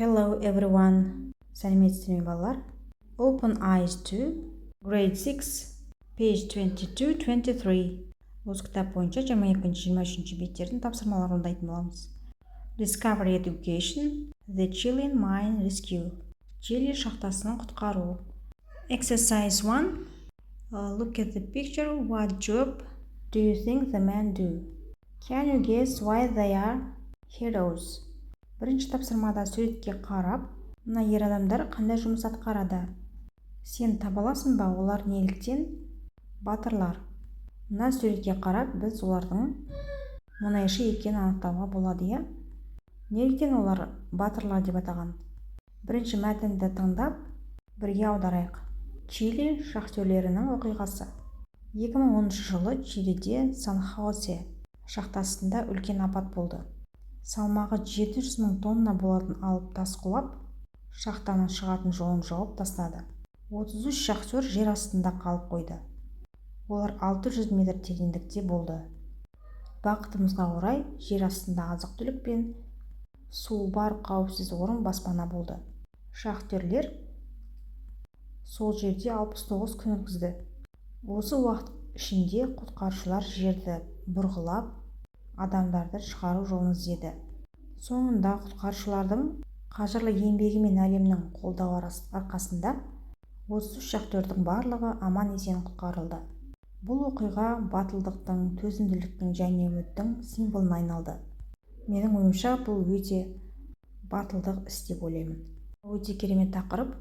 Hello everyone. Сәлеметсіздер ме балалар? Open eyes to grade 6 page 22-23. Осы кітап бойынша 22-23 беттердің тапсырмаларын орындайтын боламыз. Discovery Education, The Chilean Mine Rescue. Чили шахтасының құтқару. Exercise 1. Look at the picture. What job do you think the men do? Can you guess why they are heroes? Бірінші тапсырмада суретке қарап, мына ер адамдар қандай жұмыс атқарады? Сен таба аласың ба, олар неліктен батырлар? Мына суретке қарап, біз олардың мұнайшы екенін анықтауға болады, иә? Неліктен олар батырлар деп атаған? Бірінші мәтінді тыңдап, бірге аударайық. Чили шахтерлерінің оқиғасы. 2010 жылы Чилиде Сан-Хосе шахтасында үлкен апат болды. Салмағы 700 000 тонна болатын алып тас құлап, шахтаның шығатын жолын жауып тастады. 33 шахтер жер астында қалып қойды. Олар 600 метр тереңдікте болды. Бақытымызға орай, жер астында азық-түлік пен су бар қауіпсіз орын баспана болды. Шахтерлер сол жерде 69 күн өткізді. Осы уақыт ішінде құтқарушылар жерді бұрғылап, адамдарды шығару жолын іздеді. Соңында құтқарушылардың қажырлы еңбегі мен әлемнің қолдауы арқасында 33 шахтердің барлығы аман-есен құтқарылды. Бұл оқиға батылдықтың, төзімділіктің және үміттің символына айналды. Менің ойымша, бұл өте батылдық іс деп ойлаймын. Өте керемет тақырып.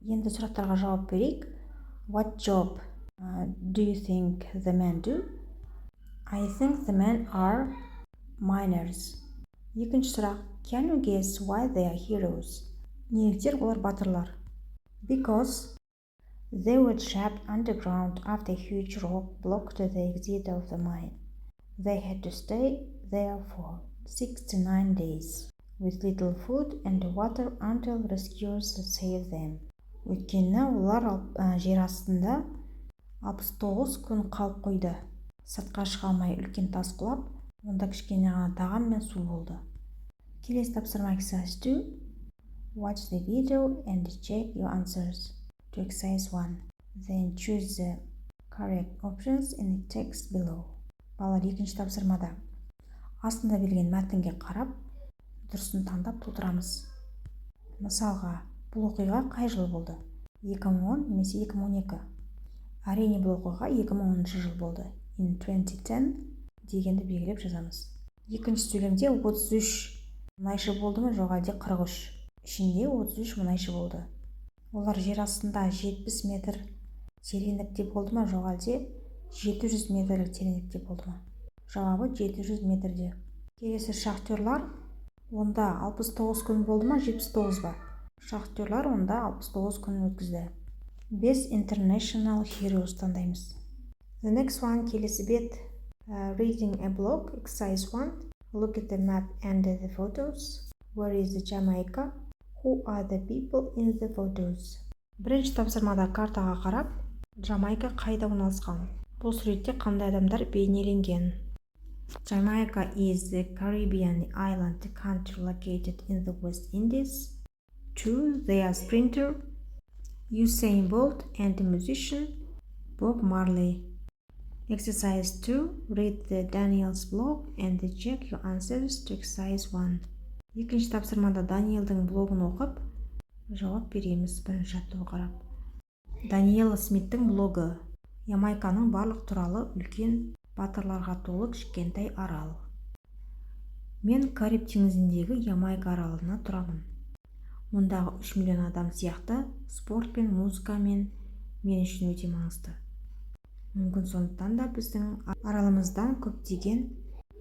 Енді сұрақтарға жауап берейік. What job do you think the men do? I think the men are miners. Екінші сұрақ. Can you guess why they are heroes? Неліктен олар батырлар? Because they were trapped underground after a huge rock blocked the exit of the mine. They had to stay there for 69 days with little food and water until rescuers saved them. Өйткені олар жер астында 69 күн қалып қойды. Сыртқа шыға алмай үлкен тас құлап, онда кішкене ғана тағам мен су болды. Келесі тапсырма exercise 2. Watch the video and check your answers to exercise 1. Then choose the correct options in the text below. Балалар, екінші тапсырмада астында берілген мәтінге қарап, дұрысын таңдап толтырамыз. Мысалға, бұл оқиға қай жыл болды? 2010 немесе 2012? Әрине, бұл оқиға 2010 жыл болды. In 2010 дегенді белгілеп жазамыз. Екінші сөйлемде 33 мұнайшы болды ма, жоқ әлде 43? Ішінде 33 мұнайшы болды. Олар жер астында 70 метр тереңдікте болды ма, жоқ әлде 700 метрлік тереңдікте болды ма? Жауабы 700 метрде. Келесі шахтерлар онда 69 күн болды ма, 79 ба? Шахтерлар онда 69 күн өткізді. Best International Heroes таңдаймыз. The next one, келесі бет. Reading a blog, exercise 1. Look at the map and the photos. Where is the Jamaica? Who are the people in the photos? Бірінші тапсырмада картаға қарап, Jamaica қайда орналасқан? Бұл суретте қандай адамдар бейнеленген? Jamaica is the Caribbean island country located in the West Indies. 2. They are sprinter Usain Bolt and musician Bob Marley. Exercise 2. Read the Daniel's blog and check your answers to exercise 1. Екінші тапсырмада Даниэлдің блогын оқып, жауап береміз бірінші аттауға қарап. Даниэл Смиттің блогы. Ямайканың барлық туралы үлкен батырларға толы кішкентай арал. Мен Кариб теңізіндегі Ямайка аралына тұрамын. Мұндағы 3 миллион адам сияқты спорт пен музыка мен үшін өте маңызды. Мүмкін сондықтан да біздің аралымыздан көптеген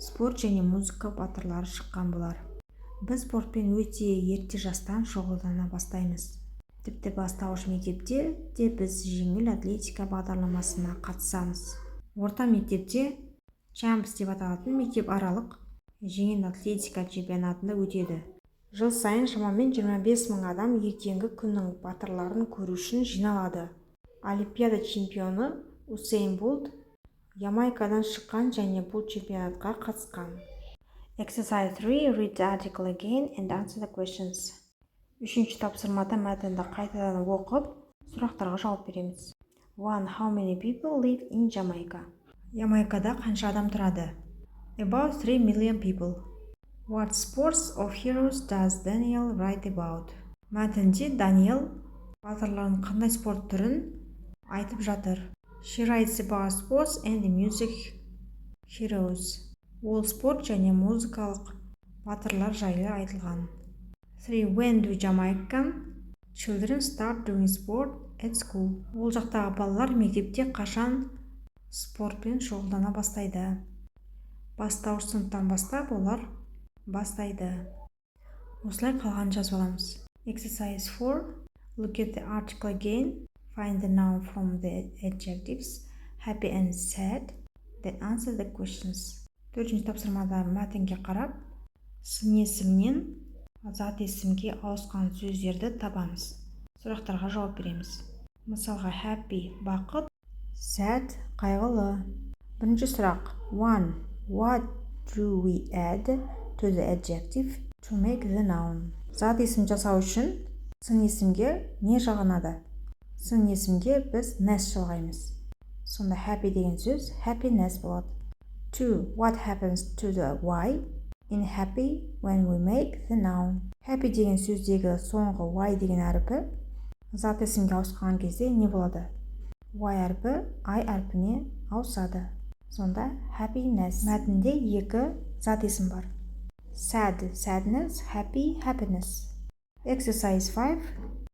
спорт және музыка батырлары шыққан болар. Біз спортпен өте ерте жастан шұғылдана бастаймыз. Тіпті бастауыш мектепте де біз жеңіл атлетика бағдарламасына қатысамыз. Орта мектепте Champs деп аталатын мектеп аралық жеңіл атлетика чемпионатында өтеді. Жыл сайын шамамен 25 000 адам ертеңгі күннің батырларын көру үшін жиналады. Олимпиада чемпионы Усейн Болт Ямайкадан шыққан және бұл чемпионатқа қатысқан. Exercise 3. Read the article again and answer the questions. Үшінші тапсырмада мәтінді қайтадан оқып, сұрақтарға жауап береміз. 1. How many people live in Jamaica? Ямайкада қанша адам тұрады? About 3 million people. What sports of heroes does Daniel write about? Мәтінде Даниэл батырлардың қандай спорт түрін айтып жатыр. She writes about sports and music heroes. Ол спорт және музыкалық батырлар жайлы айтылған. 3. When do Jamaican children start doing sport at school? Ол жақтағы балалар мектепте қашан спортпен шұғылдана бастайды? Бастауыш сыныптан бастап олар бастайды. Осылай қалған жазып аламыз. Exercise 4. Look at the article again. Find the noun from the adjectives happy and sad that answer the questions. 4-ші тапсырмада мәтінге қарап, сын есімнен зат есімге ауысқан сөздерді табамыз. Сұрақтарға жауап береміз. Мысалға, happy – бақыт, sad – қайғылы. Бірінші сұрақ. 1. What do we add to the adjective to make the noun? Зат есім жасау үшін сын есімге не жағынады? Сын есімге біз ness жалғаймыз. Сонда happy деген сөз happiness болады. 2. What happens to the y in happy when we make the noun? Happy деген сөздегі соңғы y деген әріпі зат есімге ауысқан кезде не болады? Y әрпі I әрпіне ауысады. Сонда happiness. Мәтінде екі зат есім бар. Sad, sadness, happy, happiness. Exercise 5.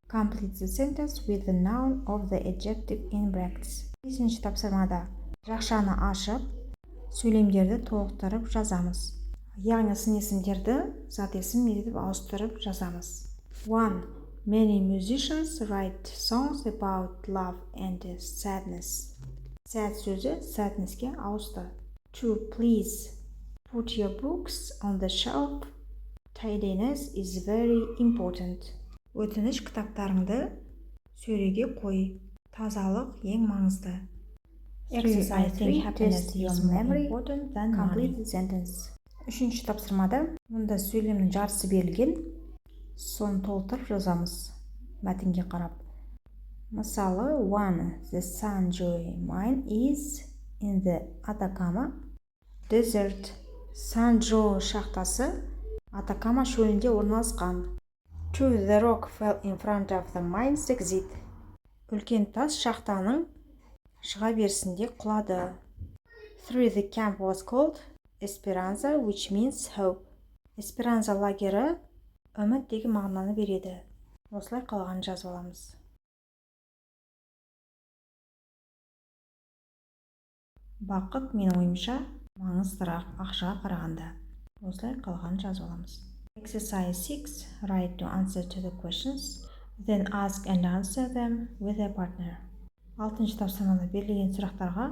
Complete the sentence with the noun of the adjective in brackets. 5-ші тапсырмада жақшаны ашып, сөйлемдерді толықтырып жазамыз. Яғни сын есімдерді зат есім етіп ауыстырып жазамыз. 1. Many musicians write songs about love and sadness. Sad сөзі sadnessке ауысты. 2. Please put your books on the shelf. Tidiness is very important. Өтініш, кітаптарыңды сөреге қой. Тазалық ең маңызды. Exercise 3. Test your memory. Complete the sentence. 3-ші тапсырмада мұнда сөйлемнің жарысы берілген, соны толтырып жазамыз мәтінге қарап. Мысалы, 1. The San-Joy mine is in the Atacama Desert. Сан-Джо шахтасы Атакама шөлінде орналасқан. 2. The rock fell in front of the mine's exit. Үлкен тас шахтаның шыға берісінде құлады. 3. The camp was called Esperanza, which means hope. Esperanza лагері үміт деген мағынаны береді. Осылай қалған жазып аламыз. Бақыт менің ойымша маңыздырақ ақшаға қарағанда. Осылай қалған жазып аламыз. Exercise 6. Write to answer to the questions. Then ask and answer them with a partner. 6-ші тапсырмада берілген сұрақтарға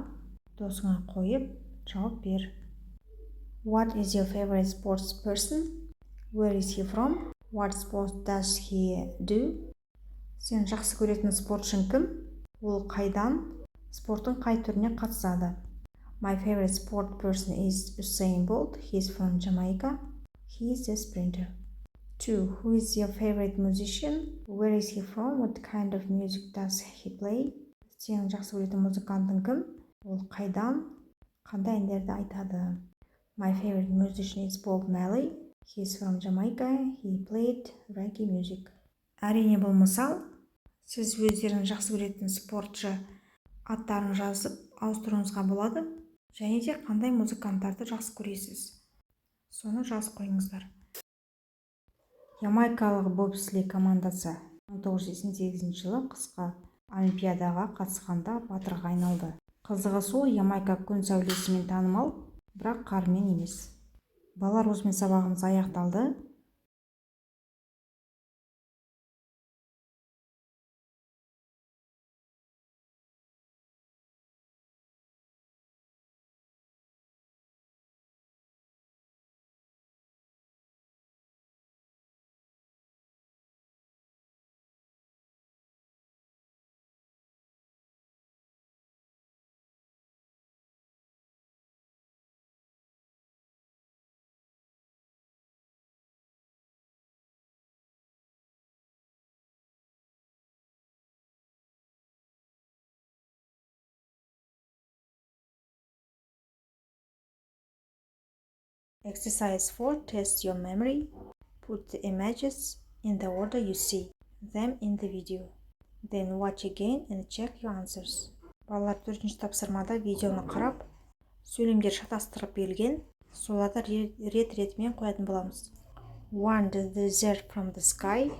досыңа қойып, жауап бер. What is your favorite sports person? Where is he from? What sport does he do? Сен жақсы көретін спортшың кім? Ол қайдан? Спорттың қай түріне қатысады? My favorite sport person is Usain Bolt. He is from Jamaica. He is a sprinter. 2. Who is your favorite musician? Where is he from? What kind of music does he play? Сен жақсы көретін музыкантың кім? Ол қайдан? Қандай әндерді айтады? My favorite musician is Bob Marley. He is from Jamaica. He played reggae music. Әрине бұл мысал. Сіз өздерің жақсы көретін спортшы аттарын жазып ауыстыруыңызға болады. Және де қандай музыканттарды жақсы көресіз. Соны жазып қойыңыздар. Ямайкалық бобслей командасы 1988 жылы қысқы олимпиадаға қатысқанда батырға айналды. Қызығы сол, Ямайка күн сәулесімен танымал, бірақ қармен емес. Балалар, осымен сабағымыз аяқталды. Exercise 4. Test your memory. Put the images in the order you see them in the video. Then watch again and check your answers. Балалар 4-ші тапсырмада видеоны қарап, сөйлемдер шатастырып берілген, соларды рет-ретімен қоятын боламыз. 1. The desert from the sky.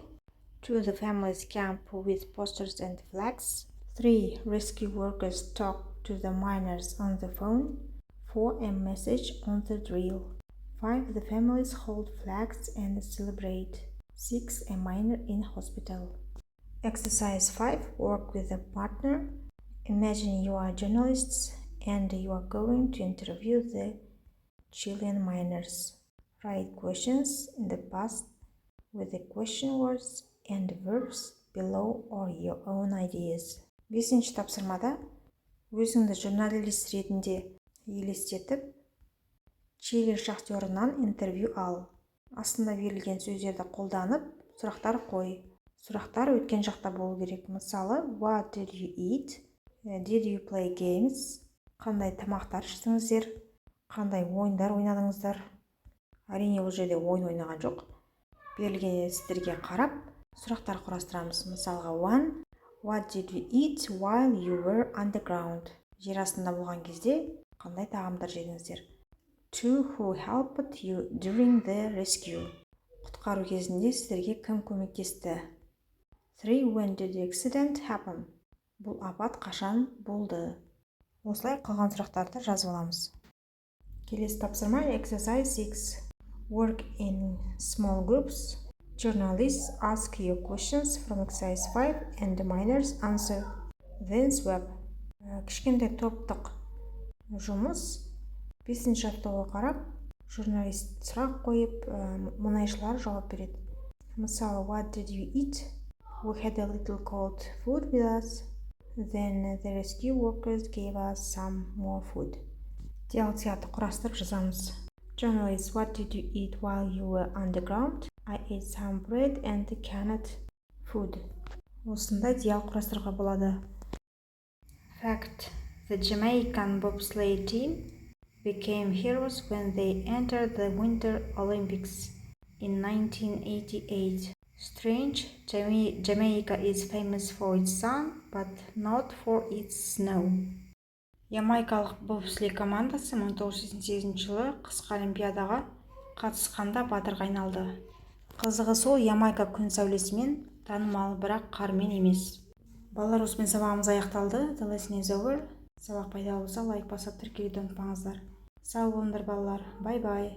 2. The family's camp with posters and flags. 3. Rescue workers talk to the miners on the phone. 4. A message on the drill. 5. The families hold flags and celebrate. 6. A miner in hospital. Exercise 5. Work with a partner. Imagine you are journalists and you are going to interview the Chilean miners. Write questions in the past with the question words and verbs below or your own ideas. 5-ші тапсырмада өзіңді журналист ретінде елестетіп, Чили шахтерынан интервью ал. Астында берілген сөздерді қолданып, сұрақтар қой. Сұрақтар өткен шақта болу керек. Мысалы, what did you eat? Did you play games? Қандай тамақтар іштіңіздер? Қандай ойындар ойнадыңыздар? Әрине, бұл жерде ойын ойнаған жоқ. Берілген сіздерге қарап, сұрақтар құрастырамыз. Мысалға, 1. What did you eat while you were underground? Жер астында болған кезде қандай тағамдар жедіңіздер? 2. Who helped you during the rescue? Құтқару кезінде сіздерге кім көмектесті? 3. When did the accident happen? Бұл апат қашан болды? Осылай қалған сұрақтарды жазып аламыз. Келесі тапсырма exercise 6. Work in small groups. Journalists ask you questions from exercise 5 and the miners answer. Then swap. Кішкентай топтық жұмыс. 5-ші жаттығуға қарап, журналист сұрақ қойып, мұнайшылар жауап береді. Мысалы, what did you eat? We had a little cold food with us. Then the rescue workers gave us some more food. Диалог сияқты құрастырып жазамыз. Journalist, what did you eat while you were underground? I ate some bread and canned food. Осында диалог құрастыруға болады. Fact. The Jamaican bobsleigh team became heroes when they entered the Winter Olympics in 1988. Strange, Jamaica is famous for its sun, but not for its snow. Ямайкалық бобслей командасы 1988 жылы қысқы олимпиадаға қатысқанда батырға айналды. Қызығы сол, Ямайка күн сәулесімен танымал, бірақ қармен емес. Балалар, осымен сабағымыз аяқталды. The lesson is over. Сабақ пайдалы болса, лайк басып тіркелуді ұмытпаңыздар. Сау болыңдар балалар. Бай-бай.